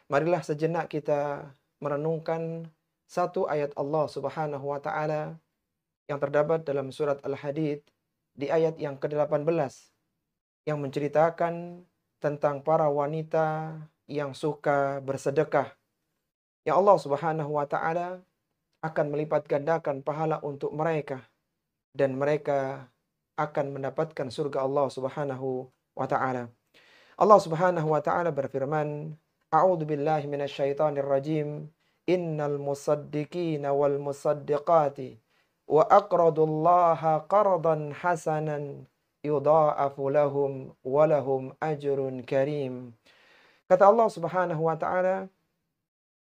Marilah sejenak kita merenungkan satu ayat Allah Subhanahu wa taala yang terdapat dalam surat Al-Hadid di ayat yang ke-18 yang menceritakan tentang para wanita yang suka bersedekah. Ya Allah Subhanahu wa taala akan melipat gandakan pahala untuk mereka dan mereka akan mendapatkan surga Allah Subhanahu wa taala. Allah Subhanahu wa taala berfirman, A'udzu billahi minasyaitonir rajim. Innal musaddiqina wal musaddiqati wa aqradullaha qardan hasanan yudha'afu lahum wa lahum ajrun karim. Kata Allah Subhanahu wa taala,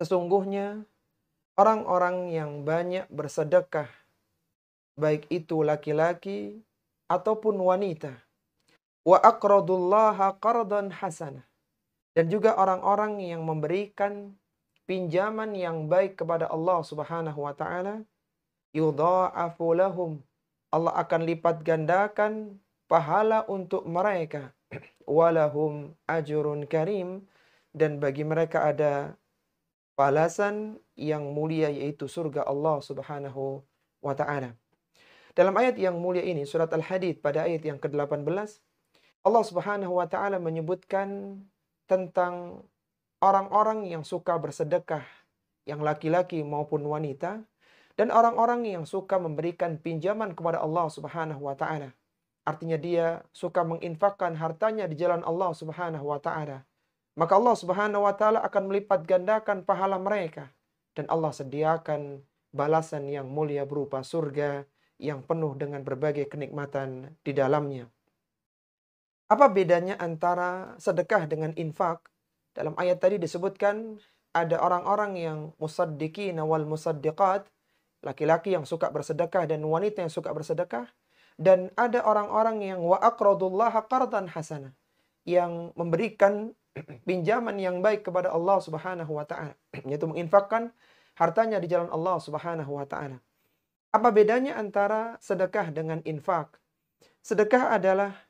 sesungguhnya orang-orang yang banyak bersedekah, baik itu laki-laki ataupun wanita, wa aqradullaha qardan hasanah, dan juga orang-orang yang memberikan pinjaman yang baik kepada Allah Subhanahu wa taala, yudha'afu lahum, Allah akan lipat gandakan pahala untuk mereka, walahum ajrun karim, dan bagi mereka ada balasan yang mulia yaitu surga Allah Subhanahu wa taala. Dalam ayat yang mulia ini surat Al-Hadid pada ayat yang ke-18, Allah Subhanahu wa taala menyebutkan tentang orang-orang yang suka bersedekah, yang laki-laki maupun wanita, dan orang-orang yang suka memberikan pinjaman kepada Allah Subhanahu wa taala. Artinya dia suka menginfakkan hartanya di jalan Allah Subhanahu wa taala. Maka Allah Subhanahu wa taala akan melipat gandakan pahala mereka dan Allah sediakan balasan yang mulia berupa surga yang penuh dengan berbagai kenikmatan di dalamnya. Apa bedanya antara sedekah dengan infak? Dalam ayat tadi disebutkan ada orang-orang yang musaddiqin wal musaddiqat, laki-laki yang suka bersedekah dan wanita yang suka bersedekah, dan ada orang-orang yang wa aqradullaha qardan hasana, yang memberikan pinjaman yang baik kepada Allah Subhanahu wa taala, yaitu menginfakkan hartanya di jalan Allah Subhanahu wa taala. Apa bedanya antara sedekah dengan infak? Sedekah adalah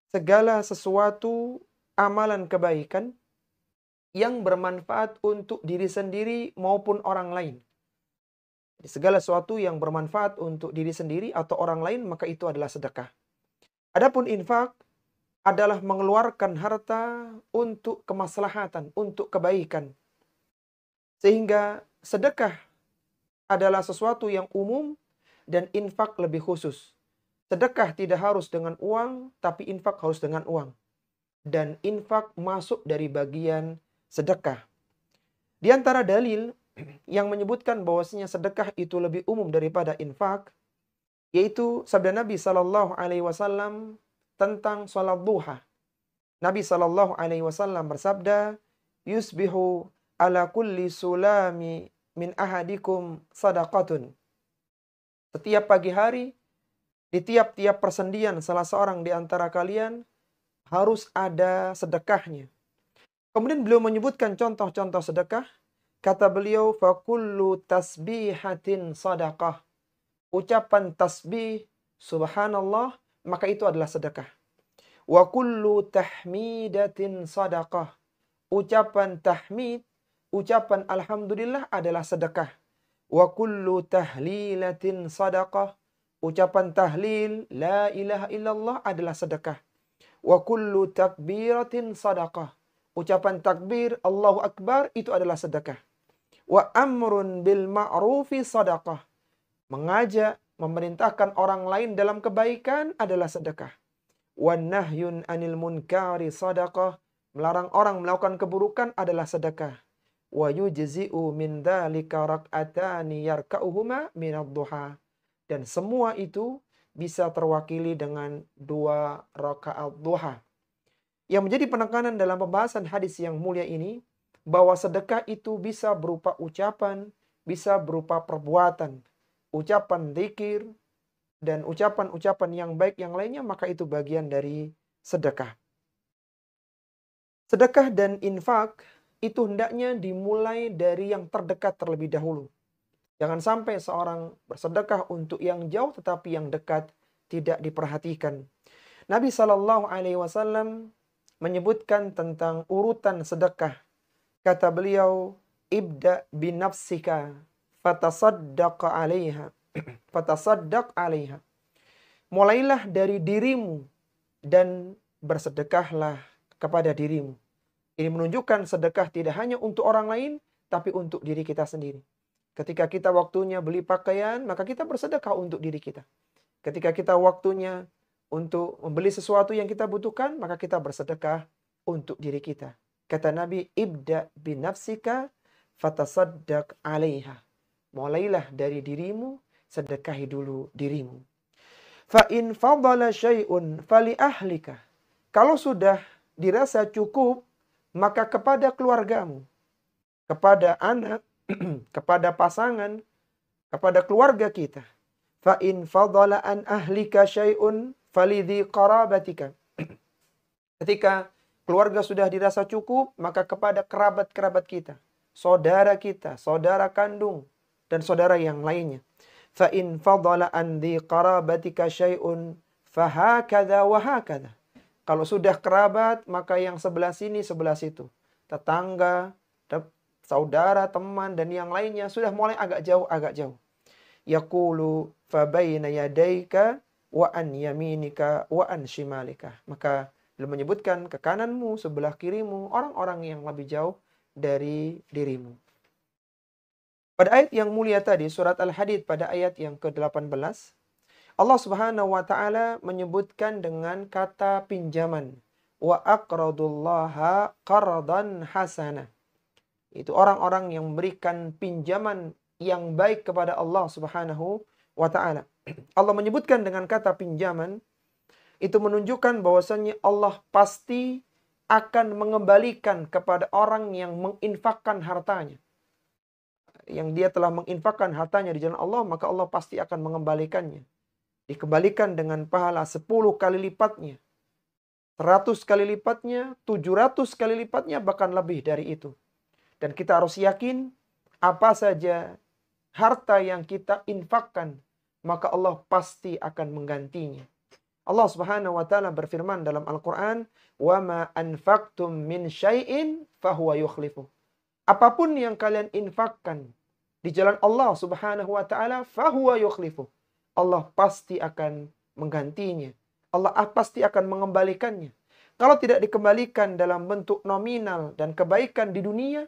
segala sesuatu amalan kebaikan yang bermanfaat untuk diri sendiri maupun orang lain. Jadi segala sesuatu yang bermanfaat untuk diri sendiri atau orang lain, maka itu adalah sedekah. Adapun infak adalah mengeluarkan harta untuk kemaslahatan, untuk kebaikan. Sehingga sedekah adalah sesuatu yang umum dan infak lebih khusus. Sedekah tidak harus dengan uang, tapi infak harus dengan uang. Dan infak masuk dari bagian sedekah. Di antara dalil yang menyebutkan bahwasanya sedekah itu lebih umum daripada infak, yaitu sabda Nabi Shallallahu Alaihi Wasallam tentang sholat duha. Nabi Shallallahu Alaihi Wasallam bersabda, "Yusbihu ala kulli sulami min ahadikum sadaqatun." Setiap pagi hari, di tiap-tiap persendian salah seorang di antara kalian harus ada sedekahnya. Kemudian beliau menyebutkan contoh-contoh sedekah. Kata beliau, "Fakullu tasbihatin sadaqah." Ucapan tasbih, subhanallah, maka itu adalah sedekah. Wa kullu tahmidatin sadaqah. Ucapan tahmid, ucapan alhamdulillah adalah sedekah. Wa kullu tahlilatin sadaqah. Ucapan tahlil, la ilaha illallah adalah sedekah. Wa kullu takbiratin sadaqah. Ucapan takbir, Allahu Akbar, itu adalah sedekah. Wa amrun bil ma'rufi sadaqah. Mengajak, memerintahkan orang lain dalam kebaikan adalah sedekah. Wa nahyun anil munkari sadaqah. Melarang orang melakukan keburukan adalah sedekah. Wa yujzi'u min dzalika rak'atani yarka'uhuma minad duha. Dan semua itu bisa terwakili dengan 2 rakaat duha. Yang menjadi penekanan dalam pembahasan hadis yang mulia ini, bahwa sedekah itu bisa berupa ucapan, bisa berupa perbuatan. Ucapan zikir, dan ucapan-ucapan yang baik yang lainnya, maka itu bagian dari sedekah. Sedekah dan infak itu hendaknya dimulai dari yang terdekat terlebih dahulu. Jangan sampai seorang bersedekah untuk yang jauh tetapi yang dekat tidak diperhatikan. Nabi Shallallahu Alaihi Wasallam menyebutkan tentang urutan sedekah. Kata beliau, ibda binafsika fatasaddaq 'alaiha. Fatasaddaq 'alaiha. Mulailah dari dirimu dan bersedekahlah kepada dirimu. Ini menunjukkan sedekah tidak hanya untuk orang lain, tapi untuk diri kita sendiri. Ketika kita waktunya beli pakaian, maka kita bersedekah untuk diri kita. Ketika kita waktunya untuk membeli sesuatu yang kita butuhkan, maka kita bersedekah untuk diri kita. Kata Nabi, ibda binafsika fatasaddaq 'alaiha. Mulailah dari dirimu, sedekahi dulu dirimu. Fa in fadala syai'un fali ahlika. Kalau sudah dirasa cukup, maka kepada keluargamu, kepada anak, kepada pasangan, kepada keluarga kita. Fa in fadala an ahlika syai'un falidhi qarabatika. Ketika keluarga sudah dirasa cukup, maka kepada kerabat-kerabat kita, kita, saudara kandung, dan saudara yang lainnya. Fa in fadala an dhi qarabatika syai'un fahakadha wa hakadha. Kalau sudah kerabat, maka yang sebelah sini, sebelah situ. Tetangga, saudara, teman, dan yang lainnya sudah mulai agak jauh. Yaqulu fabayna yadayka wa an yaminika wa an shimalika. Maka beliau menyebutkan ke kananmu, sebelah kirimu, orang-orang yang lebih jauh dari dirimu. Pada ayat yang mulia tadi, surat Al-Hadid pada ayat yang ke-18, Allah Subhanahu wa taala menyebutkan dengan kata pinjaman. Wa aqradullaha qardan hasana. Itu orang-orang yang memberikan pinjaman yang baik kepada Allah Subhanahu wa taala. Allah menyebutkan dengan kata pinjaman, itu menunjukkan bahwasannya Allah pasti akan mengembalikan kepada orang yang menginfakkan hartanya. Yang dia telah menginfakkan hartanya di jalan Allah, maka Allah pasti akan mengembalikannya. Dikembalikan dengan pahala 10 kali lipatnya, 100 kali lipatnya, 700 kali lipatnya, bahkan lebih dari itu. Dan kita harus yakin, apa saja harta yang kita infakkan, maka Allah pasti akan menggantinya. Allah Subhanahu wa taala berfirman dalam Al-Qur'an, "Wa ma anfaqtum min syai'in fahuwa yukhlifu." Apapun yang kalian infakkan di jalan Allah Subhanahu wa taala, fahuwa yukhlifu. Allah pasti akan menggantinya. Allah pasti akan mengembalikannya. Kalau tidak dikembalikan dalam bentuk nominal dan kebaikan di dunia,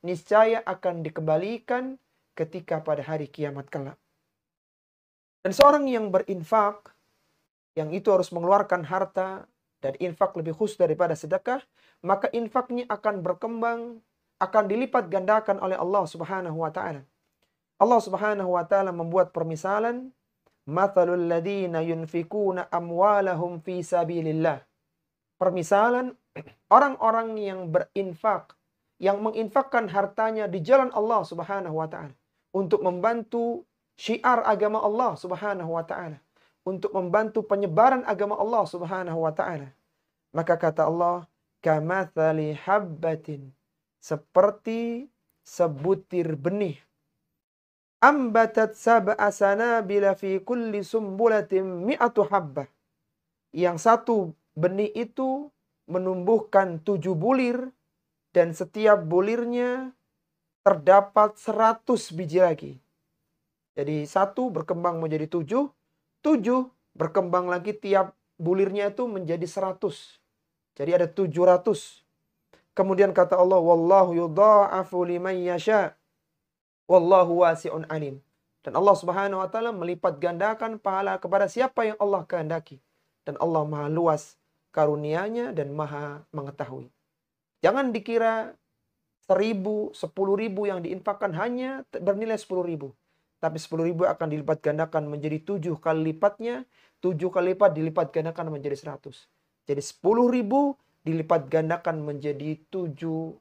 niscaya akan dikembalikan ketika pada hari kiamat kelak. Dan seorang yang berinfak, yang itu harus mengeluarkan harta dan infak lebih khusus daripada sedekah, maka infaknya akan berkembang, akan dilipat gandakan oleh Allah Subhanahu wa taala. Allah Subhanahu wa taala membuat permisalan, mathalul ladzina yunfikuna amwalahum fi sabilillah. Permisalan orang-orang yang berinfak, yang menginfakkan hartanya di jalan Allah Subhanahu wa taala untuk membantu syiar agama Allah Subhanahu wa taala, untuk membantu penyebaran agama Allah Subhanahu wa taala. Maka kata Allah, kamathali habbatin, seperti sebutir benih, ambatat sab'a sanabila fi kulli sumbulatin mi'atu habbah. Yang satu benih itu menumbuhkan 7 bulir, dan setiap bulirnya terdapat 100 biji lagi. Jadi 1 berkembang menjadi 7, 7 berkembang lagi, tiap bulirnya itu menjadi 100. Jadi ada 700. Kemudian kata Allah, wallahu yudha'afu liman yasha. Wallahu wasi'un alim. Dan Allah Subhanahu wa taala melipat gandakan pahala kepada siapa yang Allah kehendaki. Dan Allah Maha luas karunia-Nya dan Maha mengetahui. Jangan dikira 1.000, 10.000 yang diinfakkan hanya bernilai 10.000. Tapi 10.000 akan dilipat gandakan menjadi 7 kali lipatnya. 7 kali lipat dilipat gandakan menjadi 100. Jadi 10.000 dilipat gandakan menjadi 700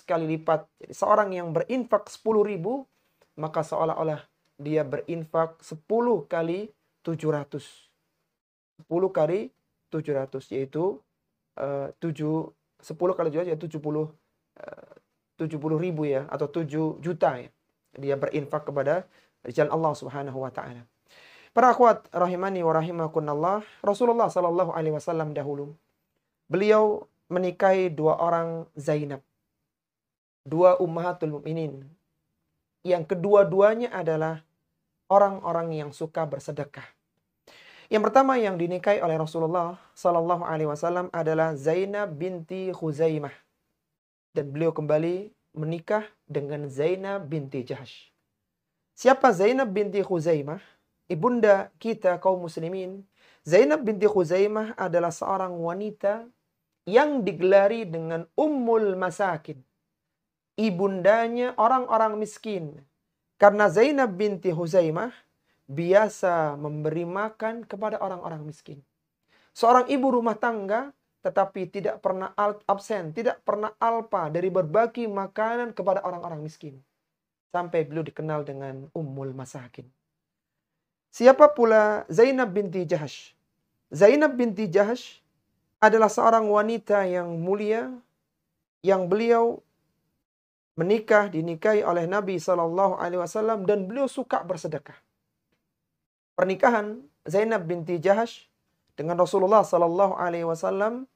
kali lipat. Jadi seorang yang berinfak 10.000, maka seolah-olah dia berinfak 10 kali 700. 10 kali 700, yaitu 10 kali 700 yaitu 70.000 ya, atau 7 juta ya. Dia berinfak kepada jalan Allah Subhanahu wa taala. Para akhwat rahimani wa rahimakumullah, Rasulullah sallallahu alaihi wasallam dahulu, beliau menikahi 2 orang Zainab. dua ummahatul mukminin. Yang kedua-duanya adalah orang-orang yang suka bersedekah. Yang pertama yang dinikahi oleh Rasulullah Sallallahu Alaihi Wasallam adalah Zainab binti Khuzaimah, dan beliau kembali menikah dengan Zainab binti Jahsh. Siapa Zainab binti Khuzaimah? Ibunda kita kaum muslimin. Zainab binti Khuzaimah adalah seorang wanita yang digelari dengan Ummul Masakin, ibundanya orang-orang miskin. Karena Zainab binti Khuzaimah biasa memberi makan kepada orang-orang miskin. Seorang ibu rumah tangga tetapi tidak pernah absen, tidak pernah alpa dari berbagi makanan kepada orang-orang miskin. Sampai beliau dikenal dengan Ummul Masakin. Siapa pula Zainab binti Jahsh? Zainab binti Jahsh adalah seorang wanita yang mulia, yang beliau dinikahi oleh Nabi Sallallahu Alaihi Wasallam, dan beliau suka bersedekah. Pernikahan Zainab binti Jahsh dengan Rasulullah Sallallahu Alaihi Wasallam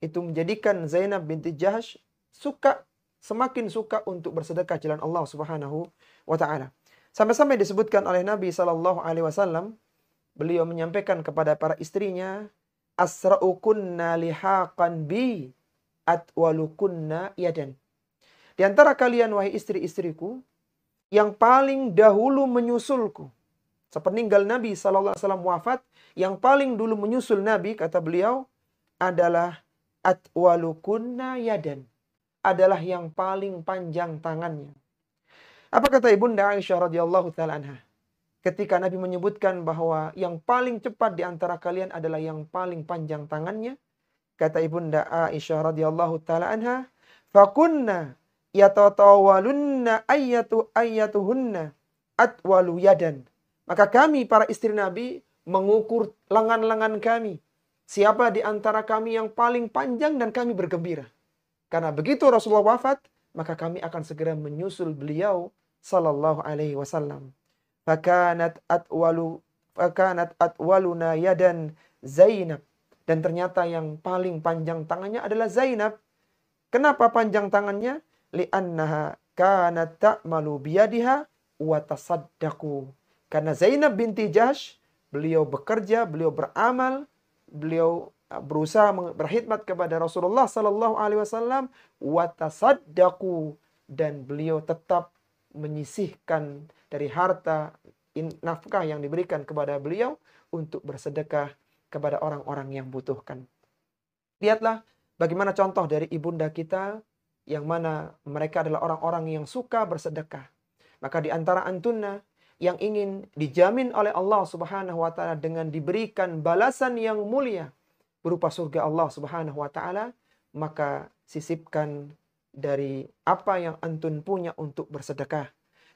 itu menjadikan Zainab binti Jahsh semakin suka untuk bersedekah jalan Allah Subhanahu wa taala. Sampai-sampai disebutkan oleh Nabi Sallallahu Alaihi Wasallam, beliau menyampaikan kepada para istrinya, asra'ukunna lihaqan bi atwalukunna yadan. Di antara kalian wahai istri-istriku, yang paling dahulu menyusulku, sepeninggal Nabi SAW wafat, yang paling dulu menyusul Nabi, kata beliau, adalah atwalukunna yadan, adalah yang paling panjang tangannya. Apa kata Ibunda Aisyah radhiyallahu taala anha? Ketika Nabi menyebutkan bahwa yang paling cepat di antara kalian adalah yang paling panjang tangannya, kata Ibunda Aisyah radhiyallahu taala anha, fakunna yatatawalunna ayyatuhunna atwalu yadan. Maka kami para istri Nabi mengukur lengan-lengan kami. Siapa di antara kami yang paling panjang, dan kami bergembira. Karena begitu Rasulullah wafat, maka kami akan segera menyusul beliau sallallahu alaihi wasallam. Fakanat atwaluna yadan Zainab. Dan ternyata yang paling panjang tangannya adalah Zainab. Kenapa panjang tangannya? Li'annaha kanat ta'malu biyadiha wa tasaddaqu. Karena Zainab binti Jahsh, beliau bekerja, beliau beramal, beliau berusaha berkhidmat kepada Rasulullah sallallahu alaihi wasallam, wa tasaddaqu, dan beliau tetap menyisihkan dari harta nafkah yang diberikan kepada beliau untuk bersedekah kepada orang-orang yang butuhkan. Lihatlah bagaimana contoh dari ibunda kita, yang mana mereka adalah orang-orang yang suka bersedekah. Maka di antara antunna yang ingin dijamin oleh Allah Subhanahu wa taala dengan diberikan balasan yang mulia berupa surga Allah Subhanahu wa taala, maka sisipkan dari apa yang antun punya untuk bersedekah.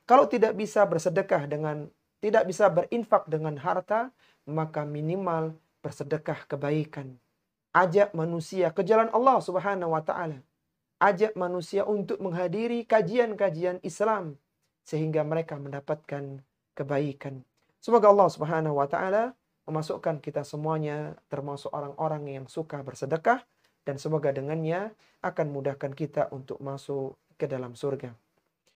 Kalau tidak bisa bersedekah tidak bisa berinfak dengan harta, maka minimal bersedekah kebaikan. Ajak manusia ke jalan Allah Subhanahu wa taala. Ajak manusia untuk menghadiri kajian-kajian Islam sehingga mereka mendapatkan kebaikan. Semoga Allah Subhanahu wa taala memasukkan kita semuanya termasuk orang-orang yang suka bersedekah, dan semoga dengannya akan mudahkan kita untuk masuk ke dalam surga.